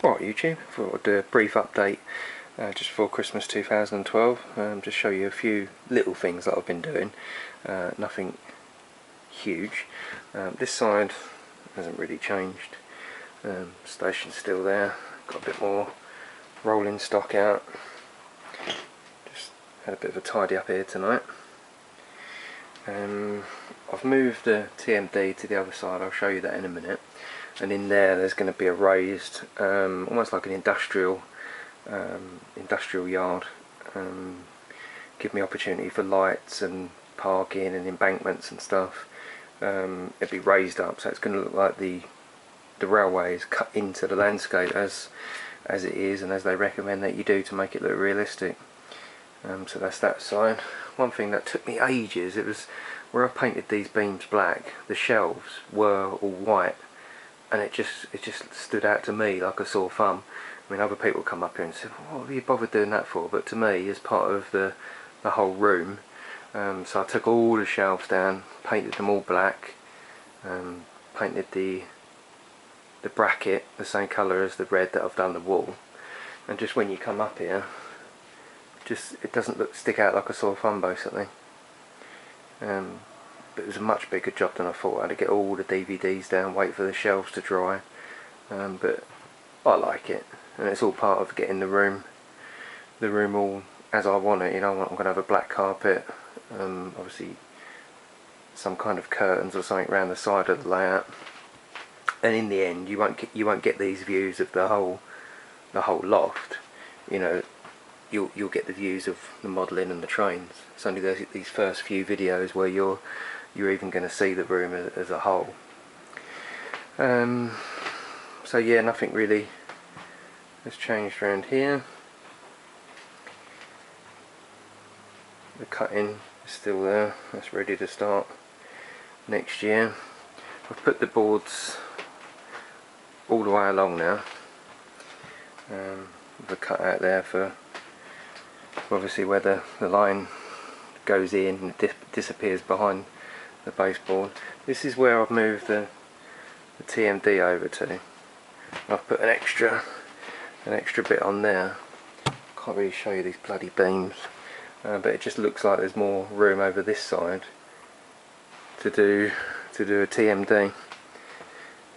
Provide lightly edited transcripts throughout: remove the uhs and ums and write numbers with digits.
Right YouTube, thought I'd do a brief update just before Christmas 2012, just show you a few little things that I've been doing, nothing huge. This side hasn't really changed, station's still there, got a bit more rolling stock out, just had a bit of a tidy up here tonight. I've moved the TMD to the other side, I'll show you that in a minute. And in there's going to be a raised, almost like an industrial yard. Give me opportunity for lights and parking and embankments and stuff. It'll be raised up, so it's going to look like the railway is cut into the landscape as it is, and as they recommend that you do to make it look realistic. So that's that side. One thing that took me ages, it was where I painted these beams black. The shelves were all white, and it just stood out to me like a sore thumb. I mean, other people come up here and say, what have you bothered doing that for? But to me, as part of the whole room, so I took all the shelves down, painted them all black, painted the bracket the same colour as the red that I've done the wall, and just when you come up here, it doesn't stick out like a sore thumb basically. But it was a much bigger job than I thought. I had to get all the DVDs down, wait for the shelves to dry, but I like it, and it's all part of getting the room all as I want it. You know, I'm going to have a black carpet, obviously some kind of curtains or something around the side of the layout, and in the end you won't get these views of the whole loft. You know, you'll get the views of the modelling and the trains. It's only these first few videos where you're even going to see the room as a whole. So yeah, nothing really has changed around here. The cutting is still there, that's ready to start next year. I've put the boards all the way along now. The cut out there for obviously where the line goes in and disappears behind the baseboard. This is where I've moved the TMD over to. I've put an extra bit on there. Can't really show you these bloody beams, but it just looks like there's more room over this side to do a TMD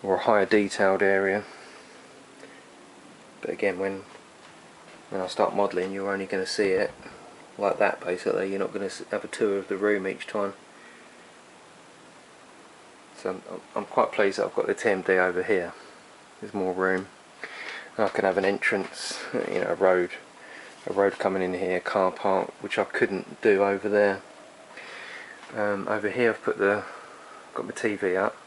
or a higher detailed area. But again, when I start modelling, you're only going to see it like that basically. You're not going to have a tour of the room each time. So I'm quite pleased that I've got the TMD over here. There's more room. And I can have an entrance, you know, a road coming in here, car park, which I couldn't do over there. Over here I've got my TV up.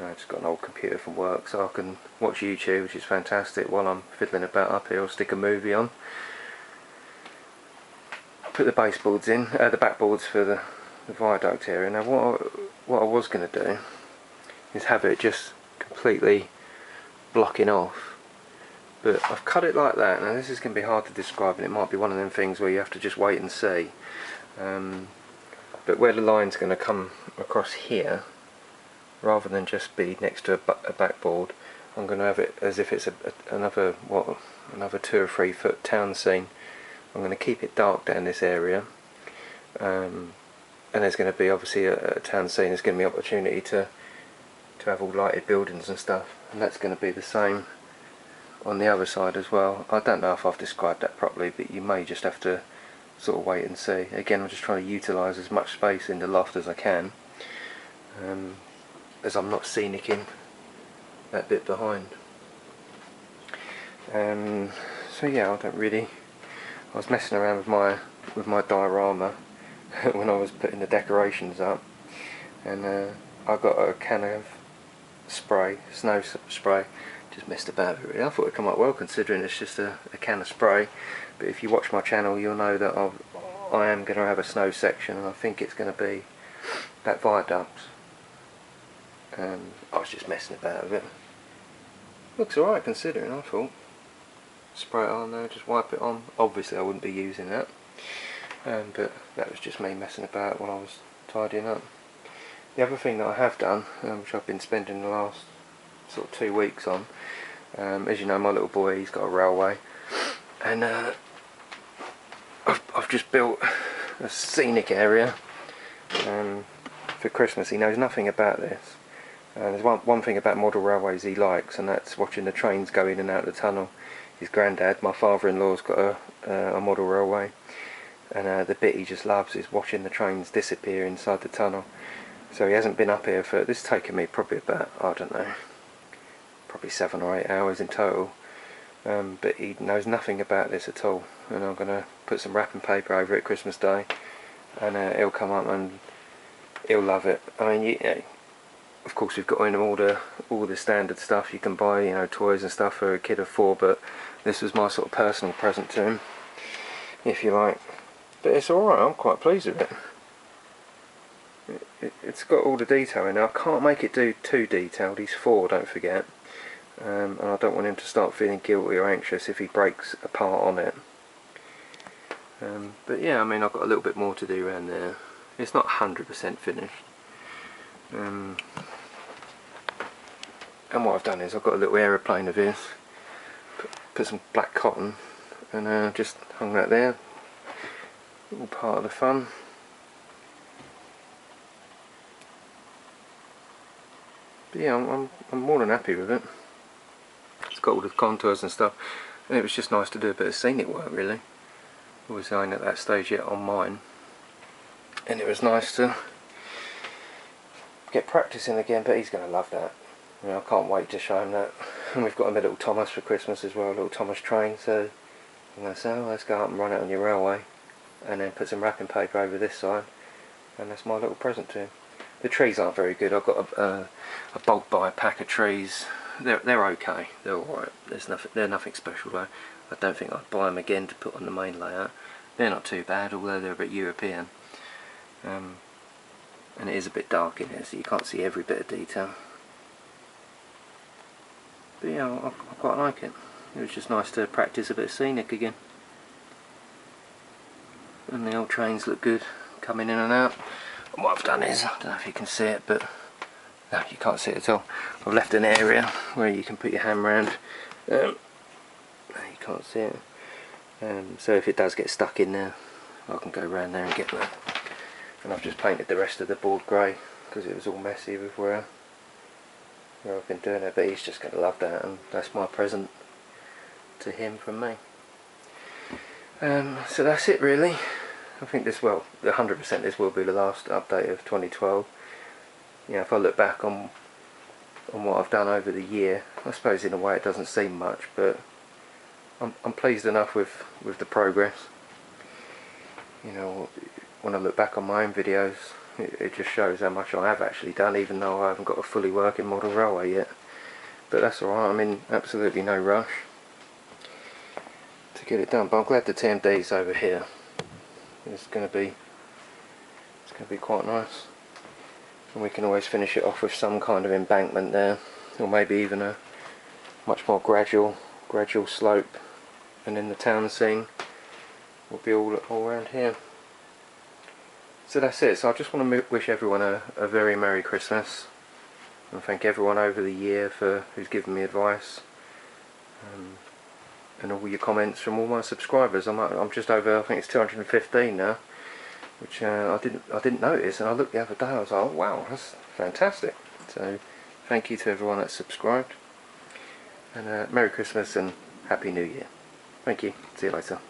I've just got an old computer from work, so I can watch YouTube, which is fantastic, while I'm fiddling about up here, or stick a movie on. Put the baseboards in, the backboards for the viaduct area. Now what I was going to do is have it just completely blocking off, but I've cut it like that. Now this is going to be hard to describe, and it might be one of them things where you have to just wait and see. But where the line's going to come across here, rather than just be next to a backboard, I'm going to have it as if it's another 2 or 3 foot town scene. I'm going to keep it dark down this area, and there's going to be obviously a town scene. There's going to be opportunity to have all lighted buildings and stuff, and that's going to be the same on the other side as well. I don't know if I've described that properly, but you may just have to sort of wait and see. Again, I'm just trying to utilise as much space in the loft as I can, as I'm not scenicing that bit behind. So yeah, I was messing around with my diorama when I was putting the decorations up, and I got a can of snow spray, just messed about with it really. I thought it'd come up well considering it's just a can of spray, but if you watch my channel you'll know that I am going to have a snow section, and I think it's going to be that viaduct. I was just messing about with it. Looks alright considering, I thought. Spray it on there, just wipe it on. Obviously I wouldn't be using that, but that was just me messing about while I was tidying up. The other thing that I have done, which I've been spending the last sort of 2 weeks on, As you know, my little boy, he's got a railway, and I've just built a scenic area for Christmas. He knows nothing about this. There's one thing about model railways he likes, and that's watching the trains go in and out of the tunnel. His granddad, my father-in-law's got a model railway, and the bit he just loves is watching the trains disappear inside the tunnel. So he hasn't been up here for, this has taken me probably about, I don't know, probably 7 or 8 hours in total. But he knows nothing about this at all, and I'm going to put some wrapping paper over it Christmas Day, and he'll come up and he'll love it. I mean, you know, of course we've got in all the standard stuff you can buy, you know, toys and stuff for a kid of 4, but this was my sort of personal present to him, if you like. But it's alright, I'm quite pleased with it. It's got all the detail in it. I can't make it do too detailed. He's 4, don't forget. And I don't want him to start feeling guilty or anxious if he breaks apart on it. But yeah, I mean, I've got a little bit more to do around there. It's not 100% finished. And what I've done is I've got a little aeroplane of his, put some black cotton, and just hung that there. All part of the fun. But yeah, I'm more than happy with it. It's got all the contours and stuff, and it was just nice to do a bit of scenic work, really. Obviously I ain't at that stage yet on mine, and it was nice to get practicing again. But he's going to love that. You know, I can't wait to show him that. And we've got him a little Thomas for Christmas as well, a little Thomas train. So I'm going to say, oh, let's go up and run it on your railway, and then put some wrapping paper over this side, and that's my little present to him. The trees aren't very good. I've got a bulk buy pack of trees. They're okay. They're alright. They're nothing special though. I don't think I'd buy them again to put on the main layout. They're not too bad, although they're a bit European. And it is a bit dark in here, so you can't see every bit of detail. But yeah, I quite like it. It was just nice to practice a bit of scenic again. And the old trains look good, coming in and out. And what I've done is, I don't know if you can see it, but no, you can't see it at all. I've left an area where you can put your hand around. You can't see it. So if it does get stuck in there, I can go around there and get that. And I've just painted the rest of the board grey because it was all messy with where I've been doing it. But he's just going to love that, and that's my present to him from me. So that's it really. I think this, well, 100% this will be the last update of 2012. You know, if I look back on what I've done over the year, I suppose in a way it doesn't seem much, but I'm pleased enough with the progress. You know, when I look back on my own videos, it just shows how much I have actually done, even though I haven't got a fully working model railway yet. But that's alright, I'm in absolutely no rush to get it done. But I'm glad the TMD's over here. It's going to be quite nice, and we can always finish it off with some kind of embankment there, or maybe even a much more gradual slope, and then the town scene will be all around here. So that's it. So I just want to wish everyone a very Merry Christmas, and thank everyone over the year who's given me advice, and all your comments from all my subscribers. I'm just over, I think it's 215 now, which I didn't notice, and I looked the other day, I was like, oh wow, that's fantastic. So thank you to everyone that's subscribed, and Merry Christmas and Happy New Year. Thank you, see you later.